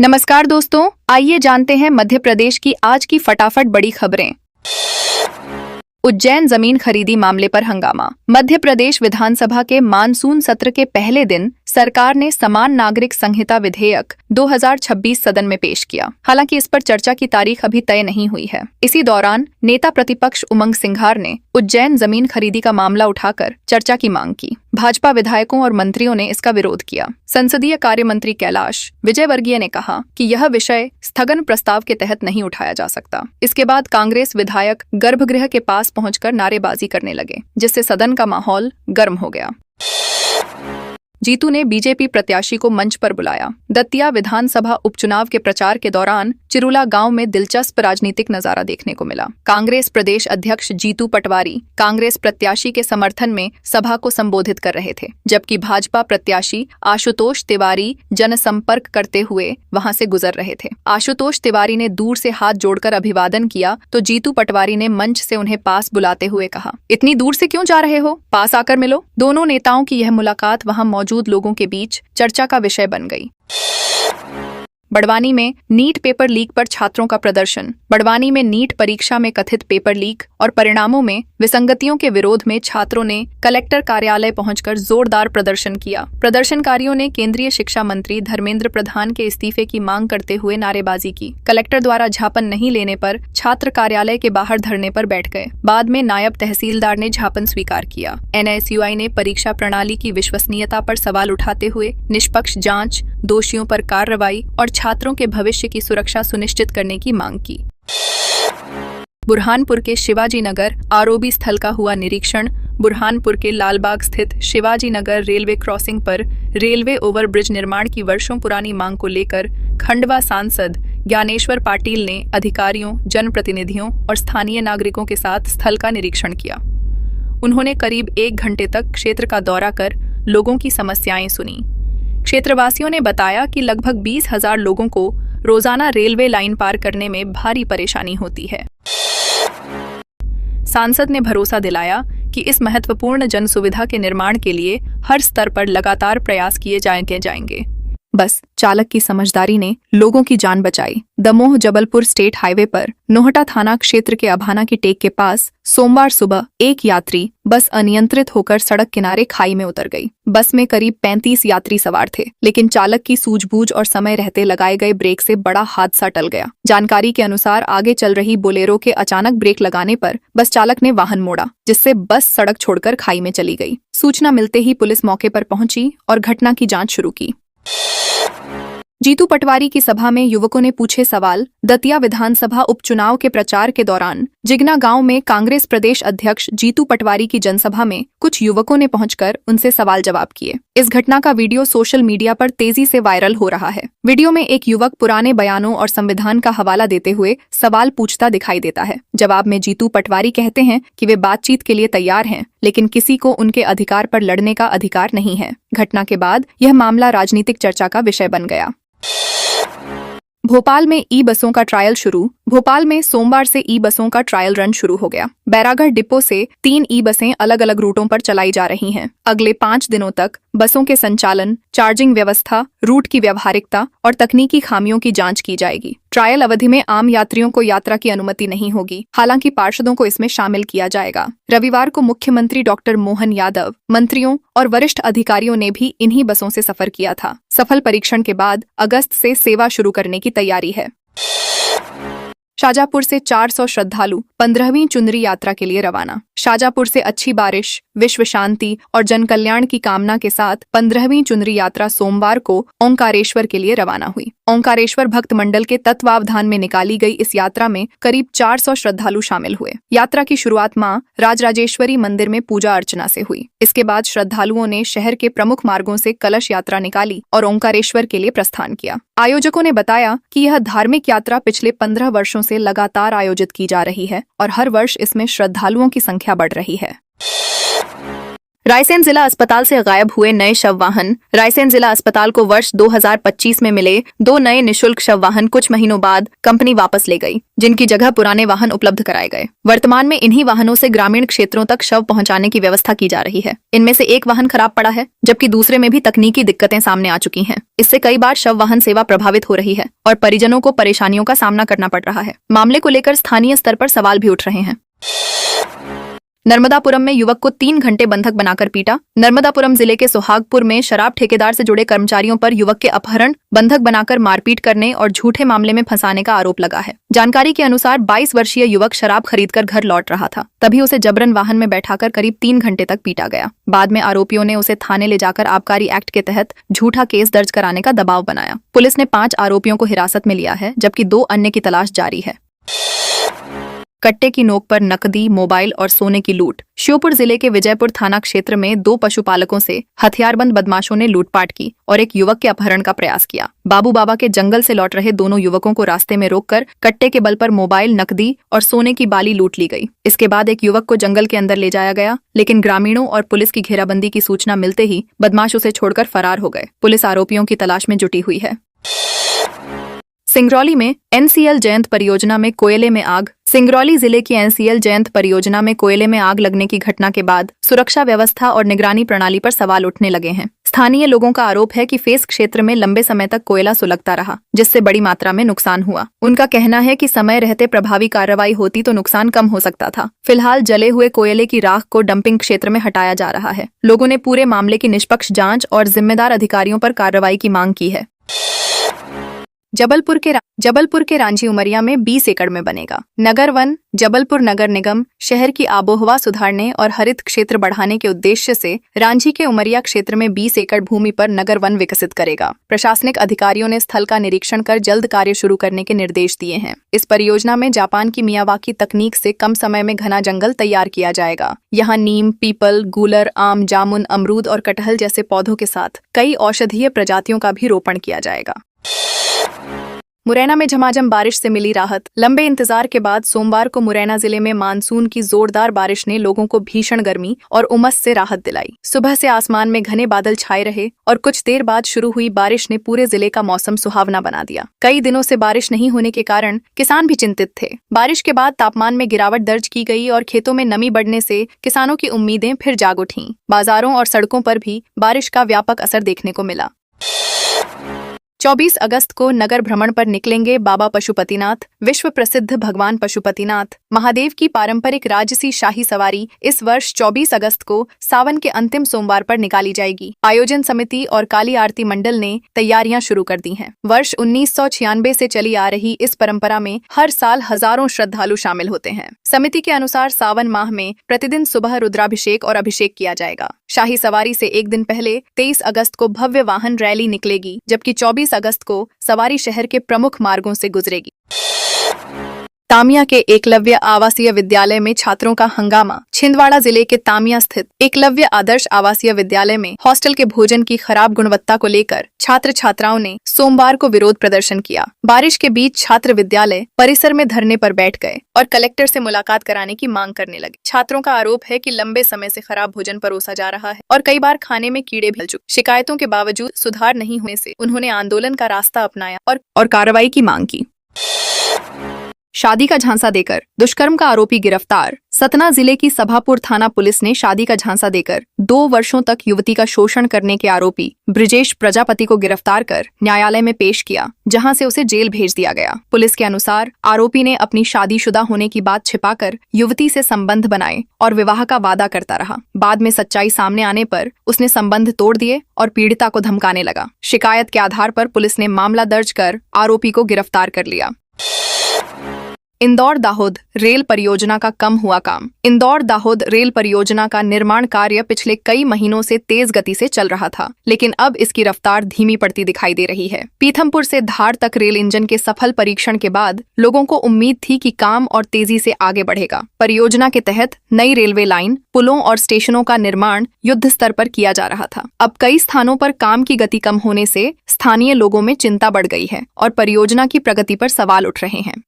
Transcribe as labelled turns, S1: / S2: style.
S1: नमस्कार दोस्तों, आइए जानते हैं मध्य प्रदेश की आज की फटाफट बड़ी खबरें। उज्जैन जमीन खरीदी मामले पर हंगामा। मध्य प्रदेश विधानसभा के मानसून सत्र के पहले दिन सरकार ने समान नागरिक संहिता विधेयक 2026 सदन में पेश किया। हालांकि इस पर चर्चा की तारीख अभी तय नहीं हुई है। इसी दौरान नेता प्रतिपक्ष उमंग सिंघार ने उज्जैन जमीन खरीदी का मामला उठाकर चर्चा की मांग की। भाजपा विधायकों और मंत्रियों ने इसका विरोध किया। संसदीय कार्य मंत्री कैलाश विजयवर्गीय ने कहा कि यह विषय स्थगन प्रस्ताव के तहत नहीं उठाया जा सकता। इसके बाद कांग्रेस विधायक गर्भगृह के पास पहुंचकर नारेबाजी करने लगे, जिससे सदन का माहौल गर्म हो गया। जीतू ने बीजेपी प्रत्याशी को मंच पर बुलाया। दतिया विधानसभा उपचुनाव के प्रचार के दौरान चिरुला गांव में दिलचस्प राजनीतिक नजारा देखने को मिला। कांग्रेस प्रदेश अध्यक्ष जीतू पटवारी कांग्रेस प्रत्याशी के समर्थन में सभा को संबोधित कर रहे थे, जबकि भाजपा प्रत्याशी आशुतोष तिवारी जनसंपर्क करते हुए वहां से गुजर रहे थे। आशुतोष तिवारी ने दूर से हाथ जोड़कर अभिवादन किया तो जीतू पटवारी ने मंच से उन्हें पास बुलाते हुए कहा, इतनी दूर से क्यों जा रहे हो, पास आकर मिलो। दोनों नेताओं की यह मुलाकात वहां मौजूद लोगों के बीच चर्चा का विषय बन गई। बड़वानी में नीट पेपर लीक पर छात्रों का प्रदर्शन। बड़वानी में नीट परीक्षा में कथित पेपर लीक और परिणामों में विसंगतियों के विरोध में छात्रों ने कलेक्टर कार्यालय पहुंचकर जोरदार प्रदर्शन किया। प्रदर्शनकारियों ने केंद्रीय शिक्षा मंत्री धर्मेंद्र प्रधान के इस्तीफे की मांग करते हुए नारेबाजी की। कलेक्टर द्वारा झापन नहीं लेने पर छात्र कार्यालय के बाहर धरने पर बैठ गए। बाद में नायब तहसीलदार ने झापन स्वीकार किया। NSUI ने परीक्षा प्रणाली की विश्वसनीयता पर सवाल उठाते हुए निष्पक्ष जांच, दोषियों पर कार्रवाई और छात्रों के भविष्य की सुरक्षा सुनिश्चित करने की मांग की। बुरहानपुर के शिवाजी नगर आरओबी स्थल का हुआ निरीक्षण। बुरहानपुर के लालबाग स्थित शिवाजी नगर रेलवे क्रॉसिंग पर रेलवे ओवरब्रिज निर्माण की वर्षों पुरानी मांग को लेकर खंडवा सांसद ज्ञानेश्वर पाटिल ने अधिकारियों, जनप्रतिनिधियों और स्थानीय नागरिकों के साथ स्थल का निरीक्षण किया। उन्होंने करीब 1 घंटे तक क्षेत्र का दौरा कर लोगों की समस्याएं सुनी। क्षेत्रवासियों ने बताया कि लगभग 20,000 लोगों को रोजाना रेलवे लाइन पार करने में भारी परेशानी होती है। सांसद ने भरोसा दिलाया कि इस महत्वपूर्ण जन सुविधा के निर्माण के लिए हर स्तर पर लगातार प्रयास किए जाएंगे। बस चालक की समझदारी ने लोगों की जान बचाई। दमोह जबलपुर स्टेट हाईवे पर नोहटा थाना क्षेत्र के अभाना की टेक के पास सोमवार सुबह एक यात्री बस अनियंत्रित होकर सड़क किनारे खाई में उतर गई। बस में करीब 35 यात्री सवार थे, लेकिन चालक की सूझबूझ और समय रहते लगाए गए ब्रेक से बड़ा हादसा टल गया। जानकारी के अनुसार आगे चल रही बोलेरो के अचानक ब्रेक लगाने पर बस चालक ने वाहन मोड़ा, जिससे बस सड़क छोड़कर खाई में चली गई। सूचना मिलते ही पुलिस मौके पर पहुंची और घटना की जांच शुरू की। जीतू पटवारी की सभा में युवकों ने पूछे सवाल। दतिया विधानसभा उपचुनाव के प्रचार के दौरान जिगना गांव में कांग्रेस प्रदेश अध्यक्ष जीतू पटवारी की जनसभा में कुछ युवकों ने पहुंचकर उनसे सवाल जवाब किए। इस घटना का वीडियो सोशल मीडिया पर तेजी से वायरल हो रहा है। वीडियो में एक युवक पुराने बयानों और संविधान का हवाला देते हुए सवाल पूछता दिखाई देता है। जवाब में जीतू पटवारी कहते हैं कि वे बातचीत के लिए तैयार हैं, लेकिन किसी को उनके अधिकार पर लड़ने का अधिकार नहीं है। घटना के बाद यह मामला राजनीतिक चर्चा का विषय बन गया। भोपाल में ई बसों का ट्रायल शुरू। भोपाल में सोमवार से ई बसों का ट्रायल रन शुरू हो गया। बैरागढ़ डिपो से 3 ई बसें अलग अलग रूटों पर चलाई जा रही हैं। अगले 5 दिनों तक बसों के संचालन, चार्जिंग व्यवस्था, रूट की व्यवहारिकता और तकनीकी खामियों की जांच की जाएगी। ट्रायल अवधि में आम यात्रियों को यात्रा की अनुमति नहीं होगी, हालांकि पार्षदों को इसमें शामिल किया जाएगा। रविवार को मुख्यमंत्री डॉक्टर मोहन यादव, मंत्रियों और वरिष्ठ अधिकारियों ने भी इन्हीं बसों से सफर किया था। सफल परीक्षण के बाद अगस्त से सेवा शुरू करने की तैयारी है। शाजापुर से 400 श्रद्धालु 15वीं चुनरी यात्रा के लिए रवाना। शाजापुर से अच्छी बारिश, विश्व शांति और जन कल्याण की कामना के साथ 15वीं चुनरी यात्रा सोमवार को ओंकारेश्वर के लिए रवाना हुई। ओंकारेश्वर भक्त मंडल के तत्वावधान में निकाली गई इस यात्रा में करीब 400 श्रद्धालु शामिल हुए। यात्रा की शुरुआत मां राजराजेश्वरी मंदिर में पूजा अर्चना से हुई। इसके बाद श्रद्धालुओं ने शहर के प्रमुख मार्गों से कलश यात्रा निकाली और ओंकारेश्वर के लिए प्रस्थान किया। आयोजकों ने बताया कि यह धार्मिक यात्रा पिछले 15 वर्षों से लगातार आयोजित की जा रही है और हर वर्ष इसमें श्रद्धालुओं की संख्या बढ़ रही है। रायसेन जिला अस्पताल से गायब हुए नए शव वाहन। रायसेन जिला अस्पताल को वर्ष 2025 में मिले 2 नए निशुल्क शव वाहन कुछ महीनों बाद कंपनी वापस ले गई, जिनकी जगह पुराने वाहन उपलब्ध कराए गए। वर्तमान में इन्हीं वाहनों से ग्रामीण क्षेत्रों तक शव पहुंचाने की व्यवस्था की जा रही है। इनमें से एक वाहन खराब पड़ा है, जबकि दूसरे में भी तकनीकी दिक्कतें सामने आ चुकी हैं। इससे कई बार शव वाहन सेवा प्रभावित हो रही है और परिजनों को परेशानियों का सामना करना पड़ रहा है। मामले को लेकर स्थानीय स्तर पर सवाल भी उठ रहे हैं। नर्मदापुरम में युवक को 3 घंटे बंधक बनाकर पीटा। नर्मदापुरम जिले के सोहागपुर में शराब ठेकेदार से जुड़े कर्मचारियों पर युवक के अपहरण, बंधक बनाकर मारपीट करने और झूठे मामले में फंसाने का आरोप लगा है। जानकारी के अनुसार 22 वर्षीय युवक शराब खरीदकर घर लौट रहा था, तभी उसे जबरन वाहन में बैठाकर करीब 3 घंटे तक पीटा गया। बाद में आरोपियों ने उसे थाने ले जाकर आबकारी एक्ट के तहत झूठा केस दर्ज कराने का दबाव बनाया। पुलिस ने 5 आरोपियों को हिरासत में लिया है, जबकि 2 अन्य की तलाश जारी है। कट्टे की नोक पर नकदी, मोबाइल और सोने की लूट। श्योपुर जिले के विजयपुर थाना क्षेत्र में 2 पशुपालकों से हथियारबंद बदमाशों ने लूटपाट की और एक युवक के अपहरण का प्रयास किया। बाबू बाबा के जंगल से लौट रहे दोनों युवकों को रास्ते में रोककर कट्टे के बल पर मोबाइल, नकदी और सोने की बाली लूट ली गई। इसके बाद एक युवक को जंगल के अंदर ले जाया गया, लेकिन ग्रामीणों और पुलिस की घेराबंदी की सूचना मिलते ही बदमाश उसे छोड़कर फरार हो गए। पुलिस आरोपियों की तलाश में जुटी हुई है। सिंगरौली में एनसीएल जयंत परियोजना में कोयले में आग। सिंगरौली जिले की एनसीएल जयंत परियोजना में कोयले में आग लगने की घटना के बाद सुरक्षा व्यवस्था और निगरानी प्रणाली पर सवाल उठने लगे हैं। स्थानीय लोगों का आरोप है कि फेस क्षेत्र में लंबे समय तक कोयला सुलगता रहा, जिससे बड़ी मात्रा में नुकसान हुआ। उनका कहना है कि समय रहते प्रभावी कार्रवाई होती तो नुकसान कम हो सकता था। फिलहाल जले हुए कोयले की राख को डंपिंग क्षेत्र में हटाया जा रहा है। लोगों ने पूरे मामले की निष्पक्ष जांच और जिम्मेदार अधिकारियों पर कार्रवाई की मांग की है। जबलपुर के रांझी उमरिया में 20 एकड़ में बनेगा नगर वन। जबलपुर नगर निगम शहर की आबोहवा सुधारने और हरित क्षेत्र बढ़ाने के उद्देश्य से रांझी के उमरिया क्षेत्र में 20 एकड़ भूमि पर नगर वन विकसित करेगा। प्रशासनिक अधिकारियों ने स्थल का निरीक्षण कर जल्द कार्य शुरू करने के निर्देश दिए हैं। इस परियोजना में जापान की मियावाकी तकनीक से कम समय में घना जंगल तैयार किया जाएगा। यहाँ नीम, पीपल, गूलर, आम, जामुन, अमरूद और कटहल जैसे पौधों के साथ कई औषधीय प्रजातियों का भी रोपण किया जाएगा। मुरैना में झमाझम बारिश से मिली राहत। लंबे इंतजार के बाद सोमवार को मुरैना जिले में मानसून की जोरदार बारिश ने लोगों को भीषण गर्मी और उमस से राहत दिलाई। सुबह से आसमान में घने बादल छाए रहे और कुछ देर बाद शुरू हुई बारिश ने पूरे जिले का मौसम सुहावना बना दिया। कई दिनों से बारिश नहीं होने के कारण किसान भी चिंतित थे। बारिश के बाद तापमान में गिरावट दर्ज की गई और खेतों में नमी बढ़ने से किसानों की उम्मीदें फिर जाग उठीं। बाजारों और सड़कों पर भी बारिश का व्यापक असर देखने को मिला। 24 अगस्त को नगर भ्रमण पर निकलेंगे बाबा पशुपतिनाथ। विश्व प्रसिद्ध भगवान पशुपतिनाथ महादेव की पारंपरिक राजसी शाही सवारी इस वर्ष 24 अगस्त को सावन के अंतिम सोमवार पर निकाली जाएगी। आयोजन समिति और काली आरती मंडल ने तैयारियां शुरू कर दी हैं। वर्ष 1996 से चली आ रही इस परंपरा में हर साल हजारों श्रद्धालु शामिल होते हैं। समिति के अनुसार सावन माह में प्रतिदिन सुबह रुद्राभिषेक और अभिषेक किया जाएगा। शाही सवारी से एक दिन पहले 23 अगस्त को भव्य वाहन रैली निकलेगी, जबकि 24 अगस्त को सवारी शहर के प्रमुख मार्गों से गुजरेगी। तामिया के एकलव्य आवासीय विद्यालय में छात्रों का हंगामा। छिंदवाड़ा जिले के तामिया स्थित एकलव्य आदर्श आवासीय विद्यालय में हॉस्टल के भोजन की खराब गुणवत्ता को लेकर छात्र छात्राओं ने सोमवार को विरोध प्रदर्शन किया। बारिश के बीच छात्र विद्यालय परिसर में धरने पर बैठ गए और कलेक्टर से मुलाकात कराने की मांग करने लगे। छात्रों का आरोप है कि लंबे समय से खराब भोजन परोसा जा रहा है और कई बार खाने में कीड़े भी फैल चुके। शिकायतों के बावजूद सुधार नहीं होने से उन्होंने आंदोलन का रास्ता अपनाया और कार्रवाई की मांग की। शादी का झांसा देकर दुष्कर्म का आरोपी गिरफ्तार। सतना जिले की सभापुर थाना पुलिस ने शादी का झांसा देकर 2 वर्षों तक युवती का शोषण करने के आरोपी ब्रिजेश प्रजापति को गिरफ्तार कर न्यायालय में पेश किया, जहां से उसे जेल भेज दिया गया। पुलिस के अनुसार आरोपी ने अपनी शादीशुदा होने की बात छिपाकर युवती से संबंध बनाए और विवाह का वादा करता रहा। बाद में सच्चाई सामने आने पर उसने संबंध तोड़ दिए और पीड़िता को धमकाने लगा। शिकायत के आधार पर पुलिस ने मामला दर्ज कर आरोपी को गिरफ्तार कर लिया। इंदौर दाहोद रेल परियोजना का कम हुआ काम। इंदौर दाहोद रेल परियोजना का निर्माण कार्य पिछले कई महीनों से तेज गति से चल रहा था, लेकिन अब इसकी रफ्तार धीमी पड़ती दिखाई दे रही है। पीथमपुर से धार तक रेल इंजन के सफल परीक्षण के बाद लोगों को उम्मीद थी कि काम और तेजी से आगे बढ़ेगा। परियोजना के तहत नई रेलवे लाइन, पुलों और स्टेशनों का निर्माण युद्ध स्तर पर किया जा रहा था। अब कई स्थानों पर काम की गति कम होने से स्थानीय लोगों में चिंता बढ़ गई है और परियोजना की प्रगति पर सवाल उठ रहे हैं।